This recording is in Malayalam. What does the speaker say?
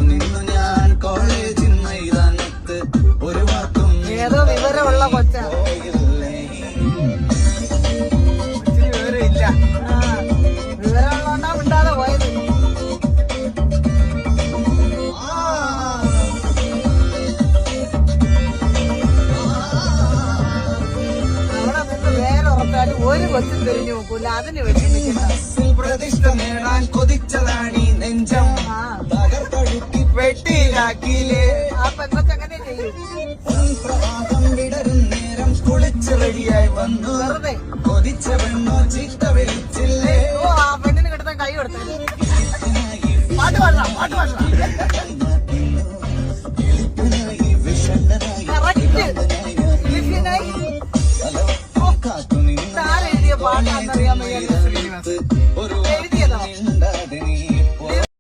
നിന്നു ഞാൻ കോളേജിൽ മൈതാനത്ത് ഒരു വാക്കും ഏതോ വിവരമുള്ള കൊച്ച വിവരമില്ല. വിവരമുള്ളതുകൊണ്ടാ മിണ്ടാതെ പോയത്. അവിടെ നിന്ന് വേറെ ഉറച്ചാലും ഒരു കൊച്ചും തിരിഞ്ഞു നോക്കൂല. അതിന് വിഷമിക്കണ്ട. പ്രതിഷ്ഠ നേടാൻ കൊതിച്ചതാണീ നെഞ്ചം തകർത്തൊഴുക്കി വെട്ടിയിലാക്കിയില്ലേ ആ പെങ്കൊച്ചങ്ങനെ ചെയ്യും. പ്രഭാതം വിടരും നേരം കുളിച്ച് റെഡിയായി വന്നു വെറുതെ കൊതിച്ച പെണ്ണോ ചീത്ത വിളിച്ചില്ലേ ഓ ആ പെണ്ണിന് കിട്ടുന്ന കൈ കൊടുത്തു. പാട്ട് പാടണം, പാട്ട് പാടണം. കറക്റ്റ്. കാത്തു താരെഴുതിയ പാട്ടാണെന്നറിയാൻ വയ്യ. ഒരു